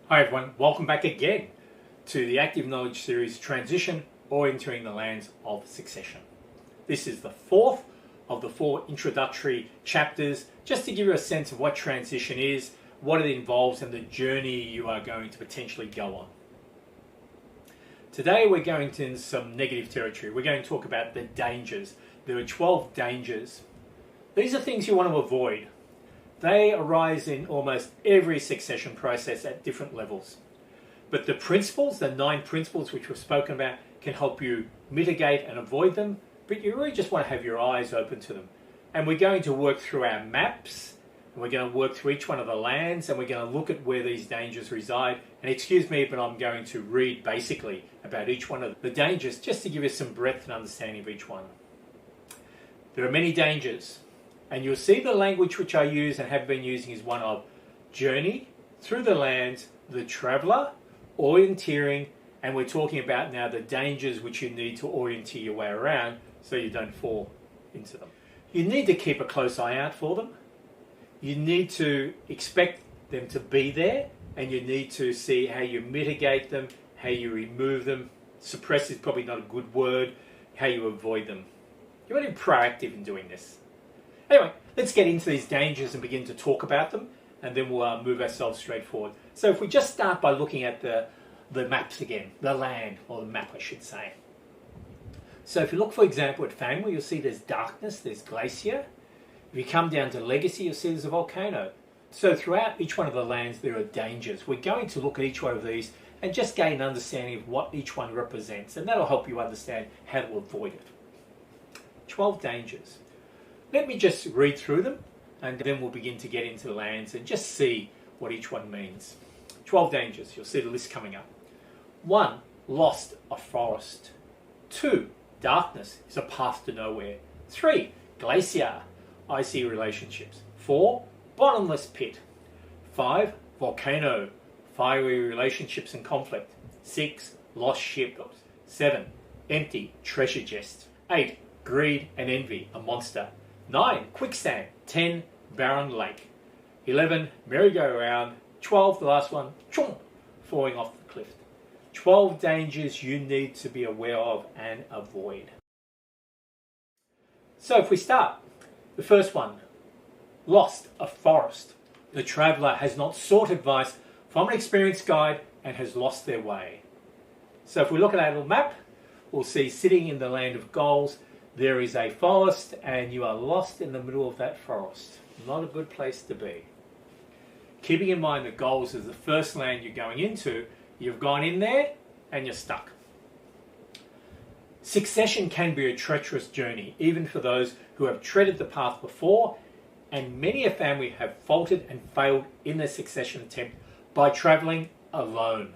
Hi everyone, welcome back again to the Active Knowledge Series Transition, Orienteering the Lands of Succession. This is the fourth of the four introductory chapters, just to give you a sense of what transition is, what it involves, and the journey you are going to potentially go on. Today we're going into some negative territory. We're going to talk about the dangers. There are 12 dangers. These are things you want to avoid. They arise in almost every succession process at different levels. But the principles, the 9 principles which we've spoken about, can help you mitigate and avoid them, but you really just want to have your eyes open to them. And we're going to work through our maps, and we're going to work through each one of the lands, and we're going to look at where these dangers reside. And excuse me, but I'm going to read basically about each one of the dangers, just to give you some breadth and understanding of each one. There are many dangers. And you'll see the language which I use and have been using is one of journey, through the lands, the traveller, orienteering, and we're talking about now the dangers which you need to orienteer your way around so you don't fall into them. You need to keep a close eye out for them. You need to expect them to be there, and you need to see how you mitigate them, how you remove them. Suppress is probably not a good word, how you avoid them. You want to be proactive in doing this. Anyway, let's get into these dangers and begin to talk about them, and then we'll move ourselves straight forward. So if we just start by looking at the maps again, the land, or the map I should say. So if you look, for example, at family, you'll see there's darkness, there's glacier. If you come down to legacy, you'll see there's a volcano. So throughout each one of the lands, there are dangers. We're going to look at each one of these and just gain an understanding of what each one represents, and that'll help you understand how to avoid it. 12 dangers. Let me just read through them, and then we'll begin to get into the lands and just see what each one means. 12 dangers, you'll see the list coming up. 1. Lost a forest. 2. Darkness is a path to nowhere. 3. Glacier, icy relationships. 4. Bottomless pit. 5. Volcano, fiery relationships and conflict. 6. Lost ship. 7. Empty treasure chest. 8. Greed and envy, a monster. 9. Quicksand. 10. Barren lake. 11. Merry-go-round. 12. The last one. Falling off the cliff. 12 dangers you need to be aware of and avoid. So if we start, the first one. Lost a forest. The traveller has not sought advice from an experienced guide and has lost their way. So if we look at our little map, we'll see sitting in the land of goals, there is a forest and you are lost in the middle of that forest. Not a good place to be. Keeping in mind that goals is the first land you're going into, you've gone in there and you're stuck. Succession can be a treacherous journey, even for those who have treaded the path before, and many a family have faltered and failed in their succession attempt by travelling alone.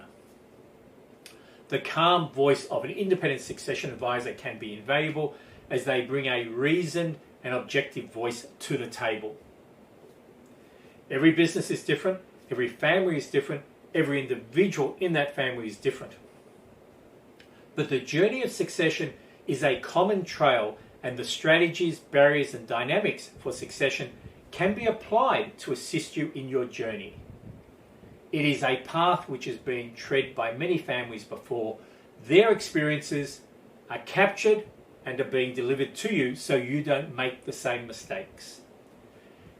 The calm voice of an independent succession advisor can be invaluable, as they bring a reasoned and objective voice to the table. Every business is different, every family is different, every individual in that family is different. But the journey of succession is a common trail, and the strategies, barriers and dynamics for succession can be applied to assist you in your journey. It is a path which has been tread by many families before. Their experiences are captured and are being delivered to you so you don't make the same mistakes.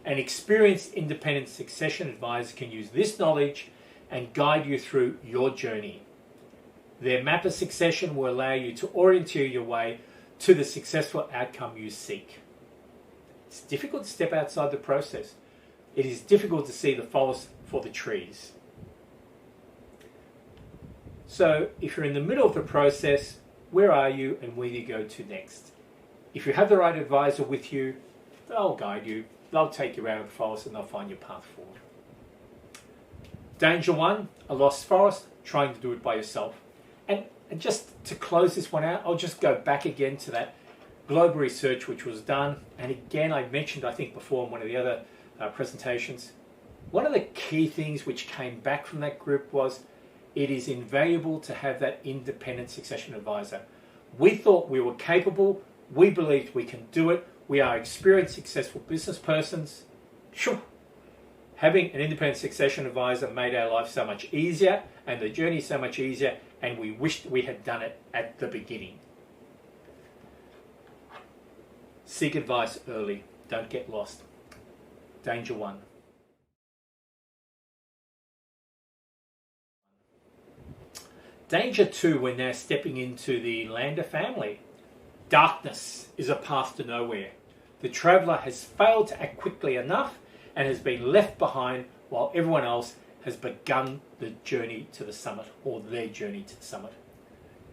An experienced independent succession advisor can use this knowledge and guide you through your journey. Their map of succession will allow you to orienteer your way to the successful outcome you seek. It's difficult to step outside the process. It is difficult to see the forest for the trees. So if you're in the middle of the process, where are you and where do you go to next? If you have the right advisor with you, they'll guide you, they'll take you out of the forest and they'll find your path forward. Danger 1, a lost forest, trying to do it by yourself. And just to close this one out, I'll just go back again to that global research which was done. And again, I mentioned, I think before in one of the other presentations, one of the key things which came back from that group was it is invaluable to have that independent succession advisor. We thought we were capable, we believed we can do it, we are experienced, successful business persons. Having an independent succession advisor made our life so much easier and the journey so much easier, and we wished we had done it at the beginning. Seek advice early. Don't get lost. Danger 1. Danger 2, we're now stepping into the land of family. Darkness is a path to nowhere. The traveller has failed to act quickly enough and has been left behind while everyone else has begun the journey to the summit, or their journey to the summit.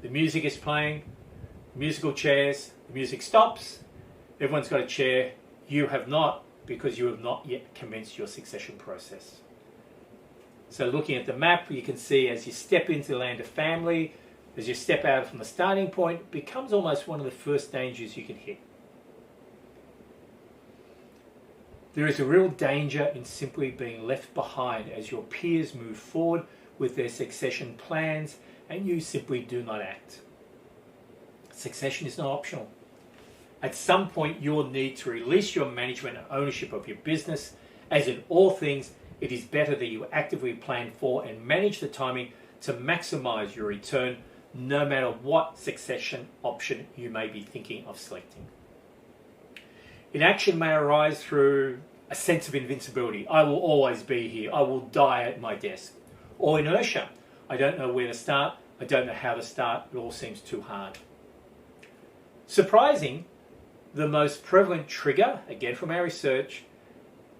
The music is playing, musical chairs, the music stops, everyone's got a chair. You have not, because you have not yet commenced your succession process. So looking at the map, you can see as you step into the land of family, as you step out from the starting point, it becomes almost one of the first dangers you can hit. There is a real danger in simply being left behind as your peers move forward with their succession plans and you simply do not act. Succession is not optional. At some point, you will need to release your management and ownership of your business. As in all things, it is better that you actively plan for and manage the timing to maximize your return, no matter what succession option you may be thinking of selecting. Inaction may arise through a sense of invincibility. I will always be here. I will die at my desk. Or inertia. I don't know where to start. I don't know how to start. It all seems too hard. Surprising, the most prevalent trigger, again from our research,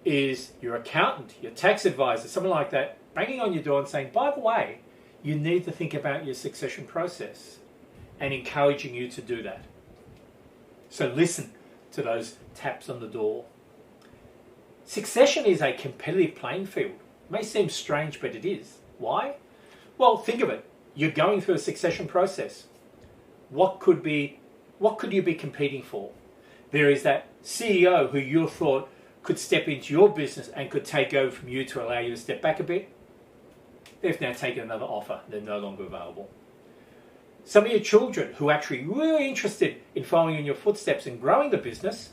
is your accountant, your tax advisor, someone like that, banging on your door and saying, by the way, you need to think about your succession process, and encouraging you to do that. So listen to those taps on the door. Succession is a competitive playing field. It may seem strange, but it is. Why? Well, think of it. You're going through a succession process. What could you be competing for? There is that CEO who you thought could step into your business and could take over from you to allow you to step back a bit. They've now taken another offer. They're no longer available. Some of your children who are actually really interested in following in your footsteps and growing the business,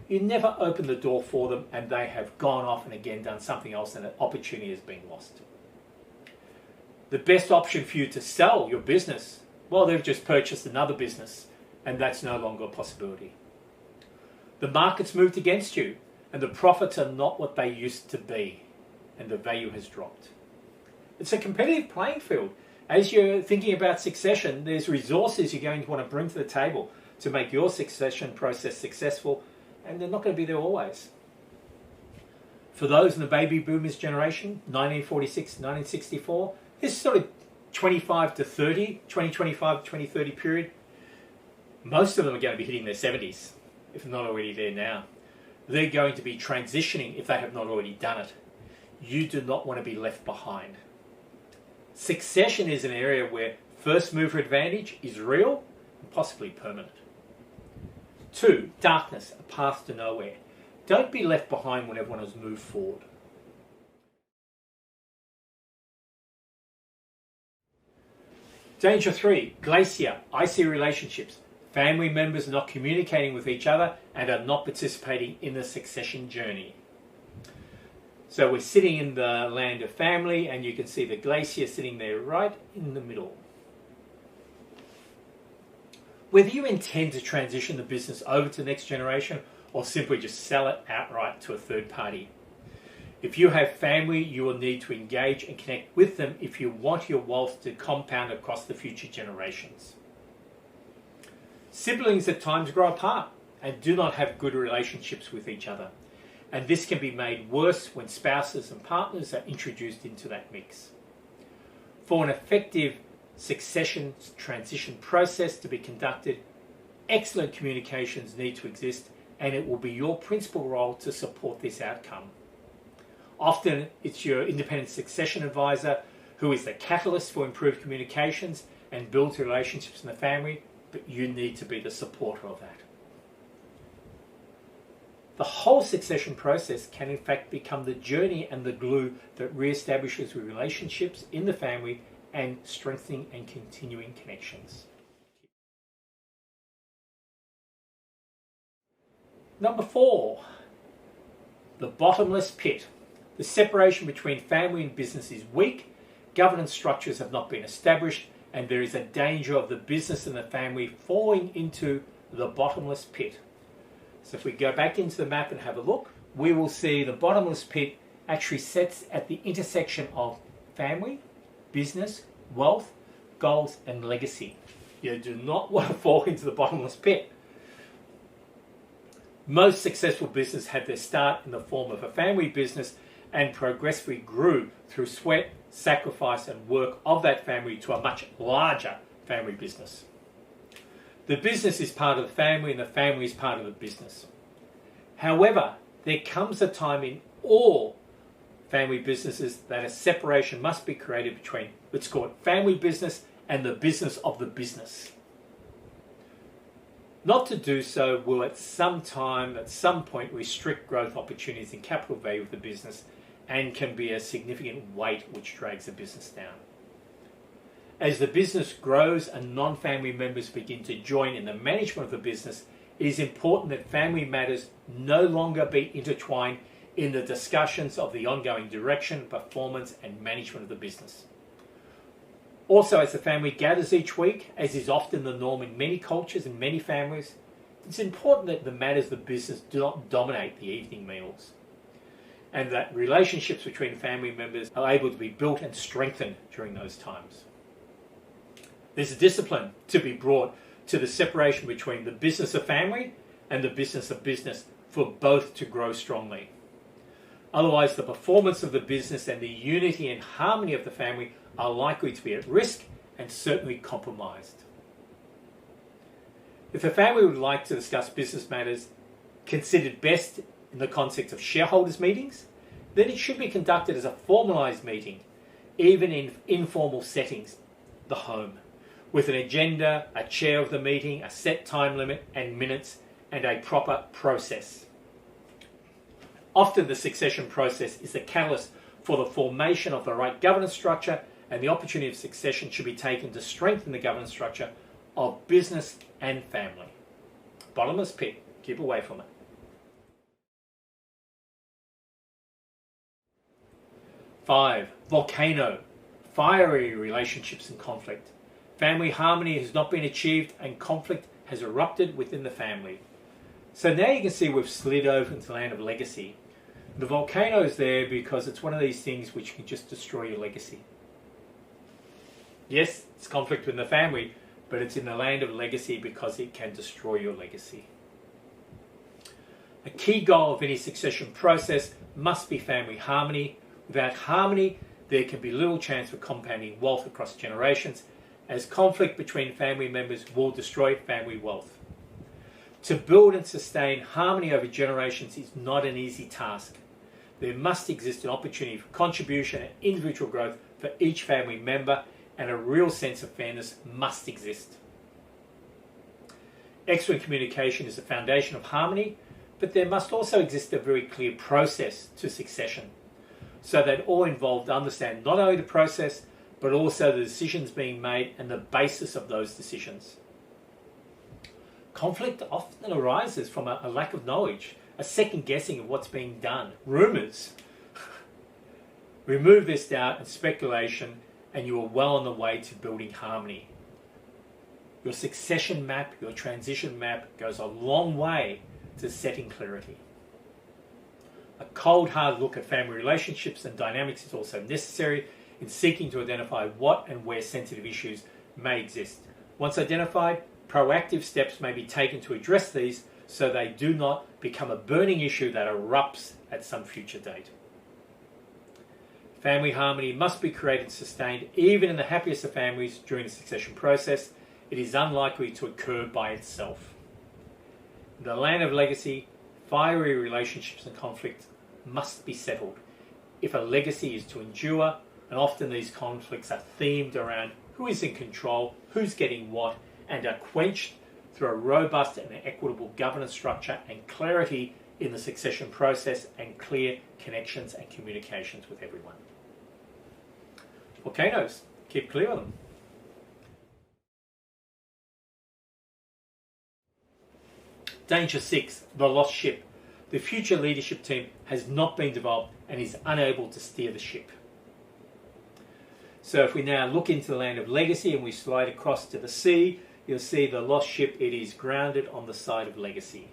you never open the door for them and they have gone off and again done something else and an opportunity has been lost. The best option for you to sell your business, well, they've just purchased another business and that's no longer a possibility. The market's moved against you and the profits are not what they used to be and the value has dropped. It's a competitive playing field. As you're thinking about succession, there's resources you're going to want to bring to the table to make your succession process successful, and they're not going to be there always. For those in the baby boomers generation, 1946, 1964, this sort of 25 to 30, 2025 to 2030 period, most of them are going to be hitting their 70s, if not already there now. They're going to be transitioning if they have not already done it. You do not want to be left behind. Succession is an area where first mover advantage is real and possibly permanent. 2, darkness, a path to nowhere. Don't be left behind when everyone has moved forward. Danger 3, glacier, icy relationships. Family members are not communicating with each other and are not participating in the succession journey. So we're sitting in the land of family and you can see the glacier sitting there right in the middle. Whether you intend to transition the business over to the next generation or simply just sell it outright to a third party. If you have family, you will need to engage and connect with them if you want your wealth to compound across the future generations. Siblings at times grow apart and do not have good relationships with each other. And this can be made worse when spouses and partners are introduced into that mix. For an effective succession transition process to be conducted, excellent communications need to exist, and it will be your principal role to support this outcome. Often it's your independent succession advisor who is the catalyst for improved communications and builds relationships in the family, but you need to be the supporter of that. The whole succession process can in fact become the journey and the glue that re-establishes relationships in the family and strengthening and continuing connections. Number 4, the bottomless pit. The separation between family and business is weak, governance structures have not been established, and there is a danger of the business and the family falling into the bottomless pit. So if we go back into the map and have a look, we will see the bottomless pit actually sits at the intersection of family, business, wealth, goals, and legacy. You do not want to fall into the bottomless pit. Most successful businesses had their start in the form of a family business and progressively grew through sweat, sacrifice, and work of that family to a much larger family business. The business is part of the family and the family is part of the business. However, there comes a time in all family businesses that a separation must be created between, let's call it family business and the business of the business. Not to do so will at some point restrict growth opportunities and capital value of the business and can be a significant weight which drags the business down. As the business grows and non-family members begin to join in the management of the business, it is important that family matters no longer be intertwined in the discussions of the ongoing direction, performance, and management of the business. Also, as the family gathers each week, as is often the norm in many cultures and many families, it's important that the matters of the business do not dominate the evening meals, and that relationships between family members are able to be built and strengthened during those times. There's a discipline to be brought to the separation between the business of family and the business of business for both to grow strongly. Otherwise, the performance of the business and the unity and harmony of the family are likely to be at risk and certainly compromised. If a family would like to discuss business matters considered best in the context of shareholders' meetings, then it should be conducted as a formalised meeting, even in informal settings, the home, with an agenda, a chair of the meeting, a set time limit and minutes, and a proper process. Often the succession process is the catalyst for the formation of the right governance structure, and the opportunity of succession should be taken to strengthen the governance structure of business and family. Bottomless pit, keep away from it. Five, volcano, fiery relationships and conflict. Family harmony has not been achieved and conflict has erupted within the family. So now you can see we've slid over into the land of legacy. The volcano is there because it's one of these things which can just destroy your legacy. Yes, it's conflict within the family, but it's in the land of legacy because it can destroy your legacy. A key goal of any succession process must be family harmony. Without harmony, there can be little chance for compounding wealth across generations, as conflict between family members will destroy family wealth. To build and sustain harmony over generations is not an easy task. There must exist an opportunity for contribution and individual growth for each family member, and a real sense of fairness must exist. Excellent communication is the foundation of harmony, but there must also exist a very clear process to succession, so that all involved understand not only the process, but also the decisions being made and the basis of those decisions. Conflict often arises from a lack of knowledge, a second guessing of what's being done, rumours. Remove this doubt and speculation, and you are well on the way to building harmony. Your succession map, your transition map goes a long way to setting clarity. A cold, hard look at family relationships and dynamics is also necessary in seeking to identify what and where sensitive issues may exist. Once identified, proactive steps may be taken to address these so they do not become a burning issue that erupts at some future date. Family harmony must be created and sustained even in the happiest of families during the succession process. It is unlikely to occur by itself. In the land of legacy, fiery relationships and conflict must be settled if a legacy is to endure, and often these conflicts are themed around who is in control, who's getting what, and are quenched through a robust and equitable governance structure and clarity in the succession process and clear connections and communications with everyone. Volcanoes, keep clear of them. Danger 6, the lost ship. the future leadership team has not been developed and is unable to steer the ship. So if we now look into the land of legacy and we slide across to the sea, you'll see the lost ship. It is grounded on the side of legacy.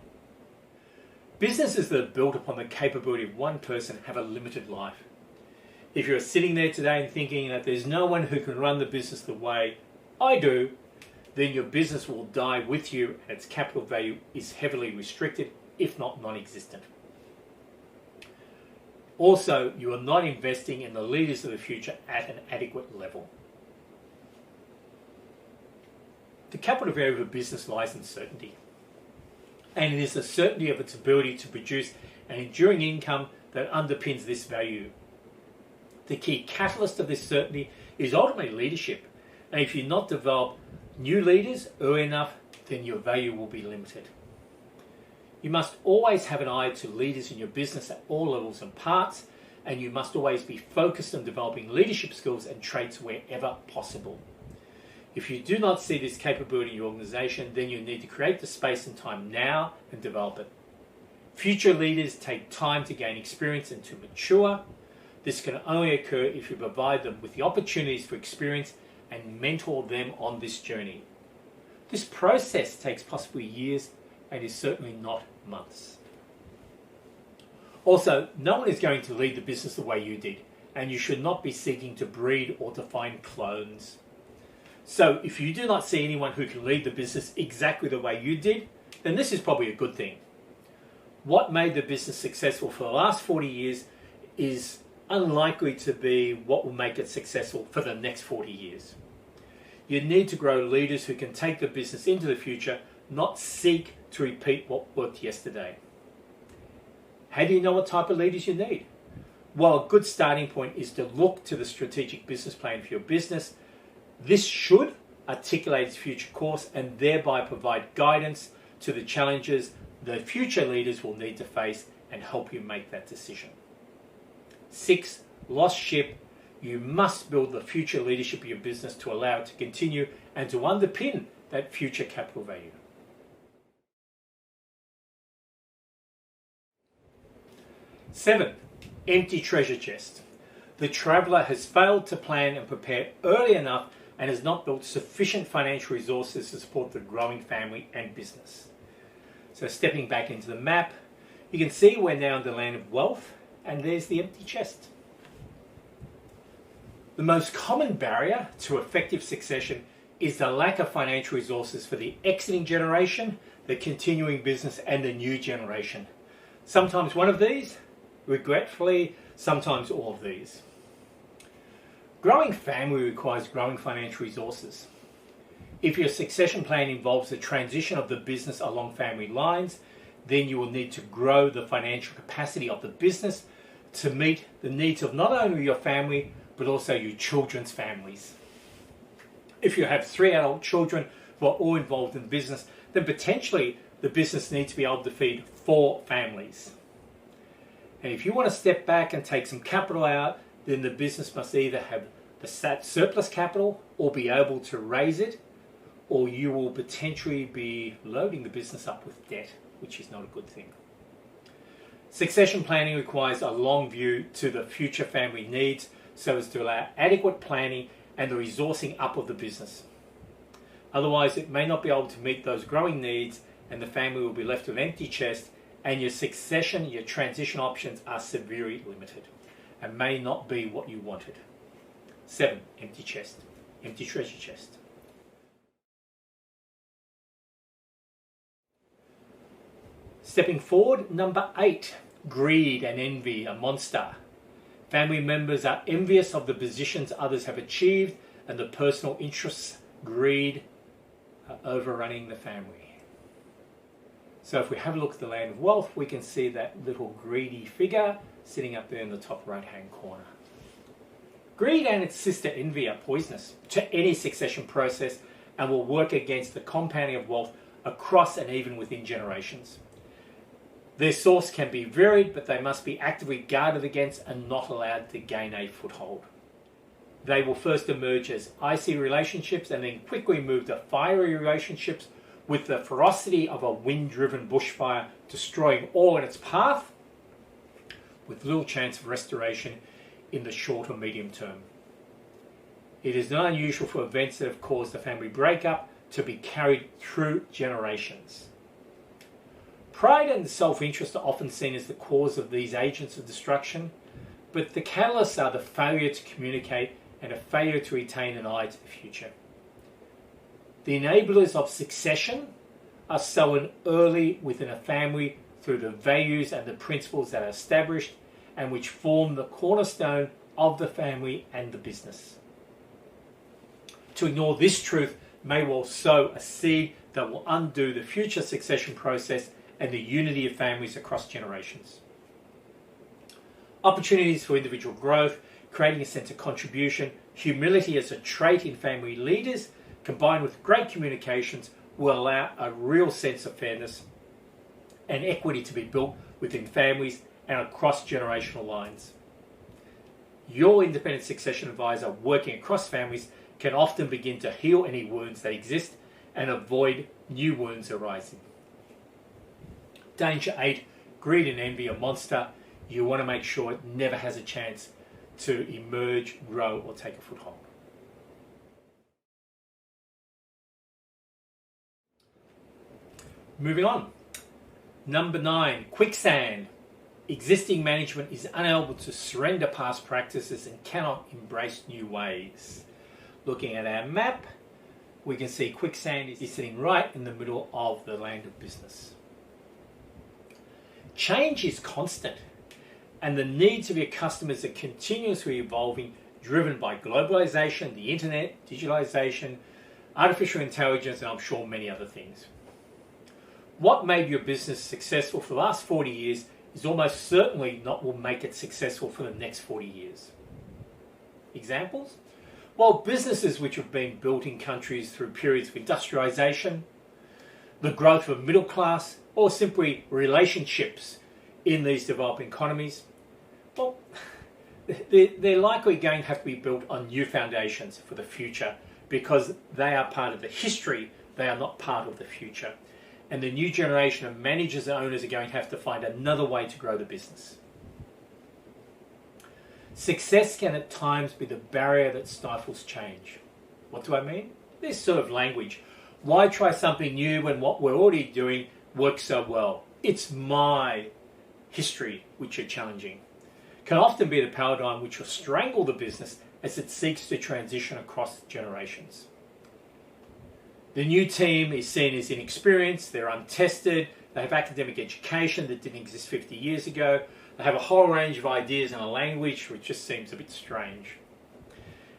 Businesses that are built upon the capability of one person have a limited life. If you're sitting there today and thinking that there's no one who can run the business the way I do, then your business will die with you and its capital value is heavily restricted, if not non-existent. Also, you are not investing in the leaders of the future at an adequate level. The capital value of a business lies in certainty, and it is the certainty of its ability to produce an enduring income that underpins this value. The key catalyst of this certainty is ultimately leadership, and if you not develop new leaders early enough, then your value will be limited. You must always have an eye to leaders in your business at all levels and parts, and you must always be focused on developing leadership skills and traits wherever possible. If you do not see this capability in your organization, then you need to create the space and time now and develop it. Future leaders take time to gain experience and to mature. This can only occur if you provide them with the opportunities for experience and mentor them on this journey. This process takes possibly years and is certainly not months. Also, no one is going to lead the business the way you did, and you should not be seeking to breed or to find clones. So if you do not see anyone who can lead the business exactly the way you did, then this is probably a good thing. What made the business successful for the last 40 years is unlikely to be what will make it successful for the next 40 years. You need to grow leaders who can take the business into the future, not seek to repeat what worked yesterday. How do you know what type of leaders you need? Well, a good starting point is to look to the strategic business plan for your business. This should articulate its future course and thereby provide guidance to the challenges the future leaders will need to face and help you make that decision. 6, lost ship. You must build the future leadership of your business to allow it to continue and to underpin that future capital value. 7, empty treasure chest. The traveller has failed to plan and prepare early enough and has not built sufficient financial resources to support the growing family and business. So stepping back into the map, you can see we're now in the land of wealth, and there's the empty chest. The most common barrier to effective succession is the lack of financial resources for the exiting generation, the continuing business, and the new generation. Sometimes one of these, regretfully, sometimes all of these. Growing family requires growing financial resources. If your succession plan involves the transition of the business along family lines, then you will need to grow the financial capacity of the business to meet the needs of not only your family, but also your children's families. If you have 3 adult children who are all involved in business, then potentially the business needs to be able to feed 4 families. And if you want to step back and take some capital out, then the business must either have the surplus capital or be able to raise it, or you will potentially be loading the business up with debt, which is not a good thing. Succession planning requires a long view to the future family needs so as to allow adequate planning and the resourcing up of the business. Otherwise, it may not be able to meet those growing needs and the family will be left with an empty chest, and your succession, your transition options are severely limited and may not be what you wanted. 7, empty chest, empty treasure chest. Stepping forward, number 8, greed and envy, a monster. Family members are envious of the positions others have achieved and the personal interests, greed, are overrunning the family. So if we have a look at the land of wealth, we can see that little greedy figure sitting up there in the top right-hand corner. Greed and its sister envy are poisonous to any succession process and will work against the compounding of wealth across and even within generations. Their source can be varied, but they must be actively guarded against and not allowed to gain a foothold. They will first emerge as icy relationships and then quickly move to fiery relationships with the ferocity of a wind-driven bushfire destroying all in its path, with little chance of restoration in the short or medium term. It is not unusual for events that have caused a family breakup to be carried through generations. Pride and self-interest are often seen as the cause of these agents of destruction, but the catalysts are the failure to communicate and a failure to retain an eye to the future. The enablers of succession are sown early within a family through the values and the principles that are established and which form the cornerstone of the family and the business. To ignore this truth may well sow a seed that will undo the future succession process and the unity of families across generations. Opportunities for individual growth, creating a sense of contribution, humility as a trait in family leaders, combined with great communications, will allow a real sense of fairness and equity to be built within families and across generational lines. Your independent succession advisor working across families can often begin to heal any wounds that exist and avoid new wounds arising. Danger 8, greed and envy, a monster. You want to make sure it never has a chance to emerge, grow, or take a foothold. Moving on. Number 9, quicksand. Existing management is unable to surrender past practices and cannot embrace new ways. Looking at our map, we can see quicksand is sitting right in the middle of the land of business. Change is constant, and the needs of your customers are continuously evolving, driven by globalization, the internet, digitalization, artificial intelligence, and I'm sure many other things. What made your business successful for the last 40 years is almost certainly not what will make it successful for the next 40 years. Examples? Well, businesses which have been built in countries through periods of industrialization, the growth of a middle class, or simply relationships in these developing economies, well, they're likely going to have to be built on new foundations for the future because they are part of the history, they are not part of the future. And the new generation of managers and owners are going to have to find another way to grow the business. Success can at times be the barrier that stifles change. What do I mean? This sort of language. Why try something new when what we're already doing works so well? It's my history which are challenging. Can often be the paradigm which will strangle the business as it seeks to transition across generations. The new team is seen as inexperienced, they're untested, they have academic education that didn't exist 50 years ago, they have a whole range of ideas and a language which just seems a bit strange.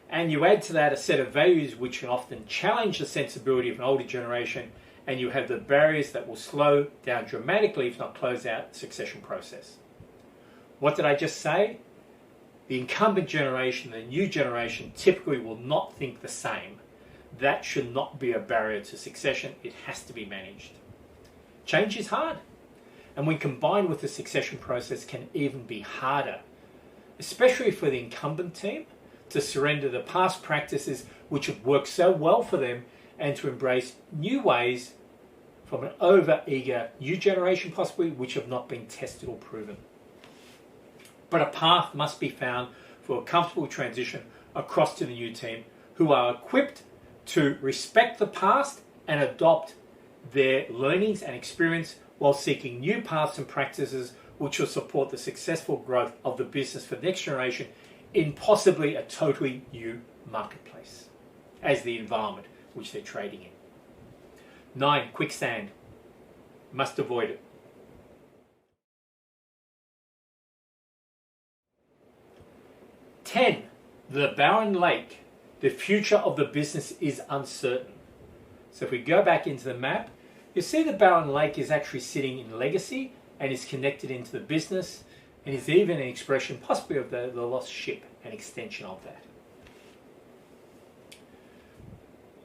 And you add to that a set of values which can often challenge the sensibility of an older generation, and you have the barriers that will slow down dramatically, if not close out, the succession process. What did I just say? The incumbent generation, the new generation, typically will not think the same. That should not be a barrier to succession. It has to be managed. Change is hard, and when combined with the succession process can even be harder, especially for the incumbent team to surrender the past practices which have worked so well for them and to embrace new ways from an over-eager new generation possibly which have not been tested or proven. But a path must be found for a comfortable transition across to the new team who are equipped to respect the past and adopt their learnings and experience while seeking new paths and practices which will support the successful growth of the business for the next generation in possibly a totally new marketplace as the environment which they're trading in. 9, quicksand. Must avoid it. 10, the barren lake. The future of the business is uncertain. So if we go back into the map, you see the barren lake is actually sitting in legacy and is connected into the business and is even an expression possibly of the lost ship, an extension of that.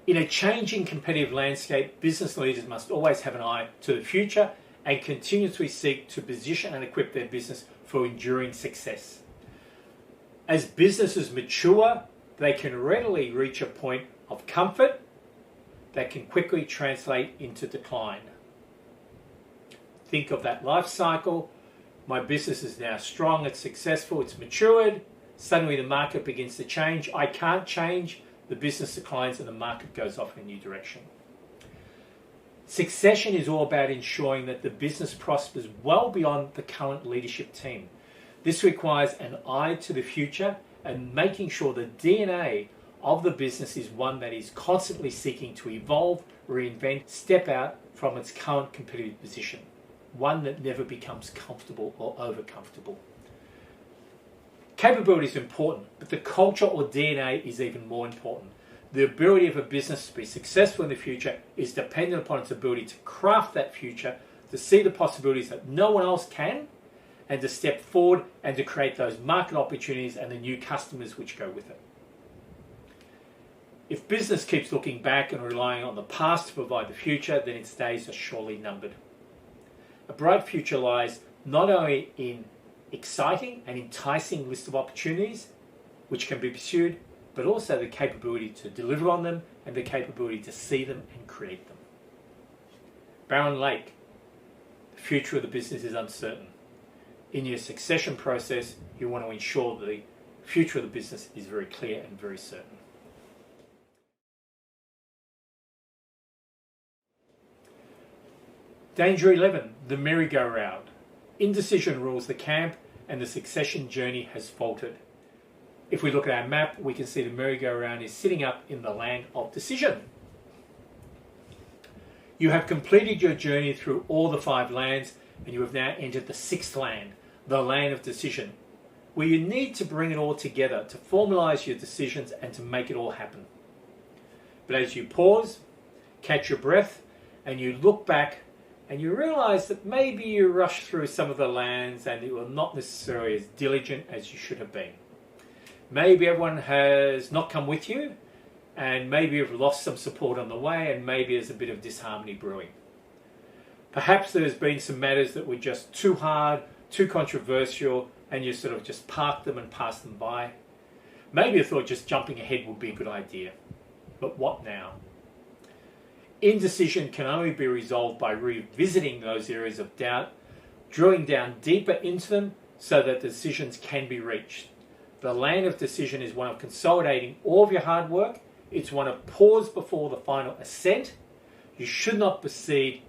In a changing competitive landscape, business leaders must always have an eye to the future and continuously seek to position and equip their business for enduring success. As businesses mature, they can readily reach a point of comfort, that can quickly translate into decline. Think of that life cycle. My business is now strong, it's successful, it's matured. Suddenly the market begins to change. I can't change. The business declines and the market goes off in a new direction. Succession is all about ensuring that the business prospers well beyond the current leadership team. This requires an eye to the future and making sure the DNA of the business is one that is constantly seeking to evolve, reinvent, step out from its current competitive position. One that never becomes comfortable or over-comfortable. Capability is important, but the culture or DNA is even more important. The ability of a business to be successful in the future is dependent upon its ability to craft that future, to see the possibilities that no one else can, and to step forward and to create those market opportunities and the new customers which go with it. If business keeps looking back and relying on the past to provide the future, then its days are surely numbered. A bright future lies not only in exciting and enticing list of opportunities which can be pursued, but also the capability to deliver on them and the capability to see them and create them. Baron Lake, the future of the business is uncertain. In your succession process, you want to ensure that the future of the business is very clear and very certain. Danger 11, the merry-go-round. Indecision rules the camp and the succession journey has faltered. If we look at our map, we can see the merry-go-round is sitting up in the land of decision. You have completed your journey through all the 5 lands and you have now entered the 6th land, the land of decision, where you need to bring it all together to formalise your decisions and to make it all happen. But as you pause, catch your breath, and you look back and you realise that maybe you rushed through some of the lands and you were not necessarily as diligent as you should have been. Maybe everyone has not come with you, and maybe you've lost some support on the way, and maybe there's a bit of disharmony brewing. Perhaps there's been some matters that were just too hard, too controversial, and you sort of just parked them and passed them by. Maybe you thought just jumping ahead would be a good idea. But what now? Indecision can only be resolved by revisiting those areas of doubt, drilling down deeper into them so that decisions can be reached. The land of decision is one of consolidating all of your hard work. It's one of pause before the final ascent. You should not proceed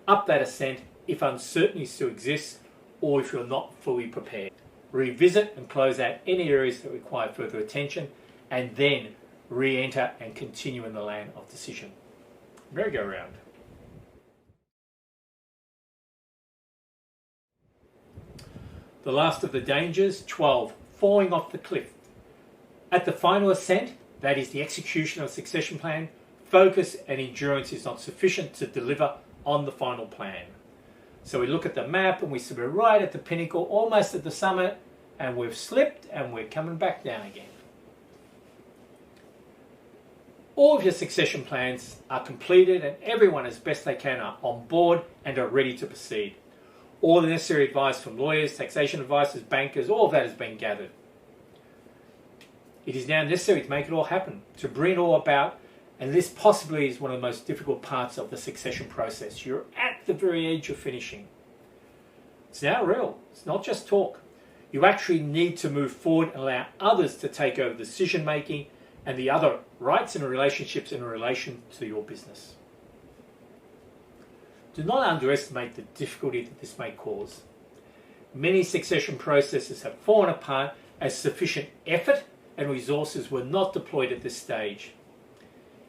up that ascent if uncertainty still exists or if you're not fully prepared. Revisit and close out any areas that require further attention and then re-enter and continue in the land of decision. Merry-go-round. The last of the dangers, 12, falling off the cliff. At the final ascent, that is the execution of a succession plan, focus and endurance is not sufficient to deliver on the final plan. So we look at the map and we see we're right at the pinnacle, almost at the summit, and we've slipped and we're coming back down again. All of your succession plans are completed and everyone as best they can are on board and are ready to proceed. All the necessary advice from lawyers, taxation advisors, bankers, all of that has been gathered. It is now necessary to make it all happen, to bring it all about, and this possibly is one of the most difficult parts of the succession process. You're at the very edge of finishing. It's now real. It's not just talk. You actually need to move forward and allow others to take over decision making and the other rights and relationships in relation to your business. Do not underestimate the difficulty that this may cause. Many succession processes have fallen apart as sufficient effort and resources were not deployed at this stage.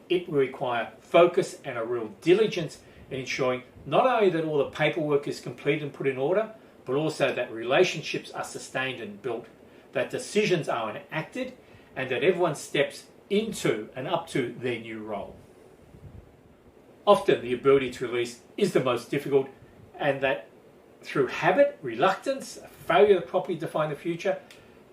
It will require focus and a real diligence in ensuring not only that all the paperwork is completed and put in order, but also that relationships are sustained and built, that decisions are enacted, and that everyone steps into and up to their new role. Often the ability to release is the most difficult, and that through habit, reluctance, a failure to properly define the future,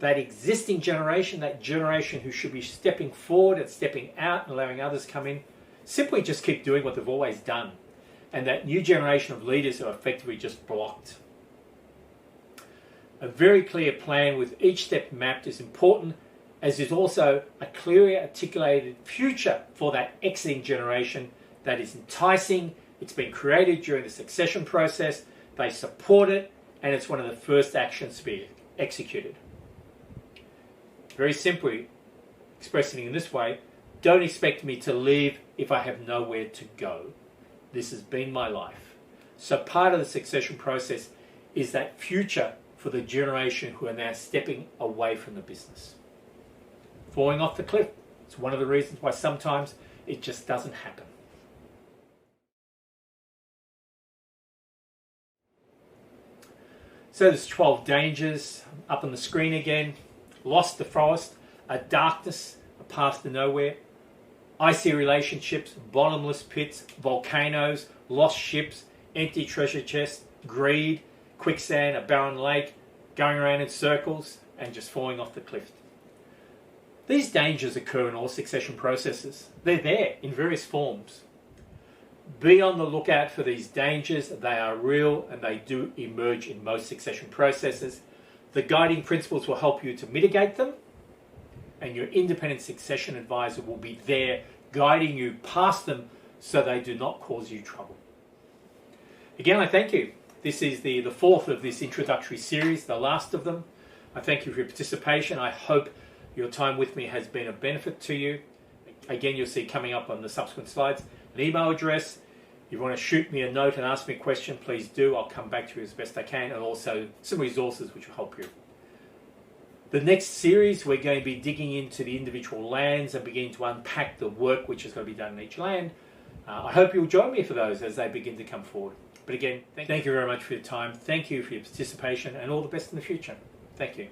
that existing generation, that generation who should be stepping forward and stepping out and allowing others come in, simply just keep doing what they've always done. And that new generation of leaders are effectively just blocked. A very clear plan with each step mapped is important, as is also a clearly articulated future for that exiting generation that is enticing, it's been created during the succession process, they support it, and it's one of the first actions to be executed. Very simply, expressing it in this way, don't expect me to leave if I have nowhere to go. This has been my life. So part of the succession process is that future for the generation who are now stepping away from the business. Falling off the cliff. It's one of the reasons why sometimes it just doesn't happen. So there's 12 dangers up on the screen again. Lost the forest, a darkness, a path to nowhere, icy relationships, bottomless pits, volcanoes, lost ships, empty treasure chests, greed, quicksand, a barren lake, going around in circles, and just falling off the cliff. These dangers occur in all succession processes. They're there in various forms. Be on the lookout for these dangers. They are real and they do emerge in most succession processes. The guiding principles will help you to mitigate them, and your independent succession advisor will be there guiding you past them so they do not cause you trouble. Again, I thank you. This is the fourth of this introductory series, the last of them. I thank you for your participation. I hope your time with me has been of benefit to you. Again, you'll see coming up on the subsequent slides an email address. If you want to shoot me a note and ask me a question, please do. I'll come back to you as best I can, and also some resources which will help you. The next series, we're going to be digging into the individual lands and beginning to unpack the work which is going to be done in each land. I hope you'll join me for those as they begin to come forward. But again, thank you very much for your time. Thank you for your participation, and all the best in the future. Thank you.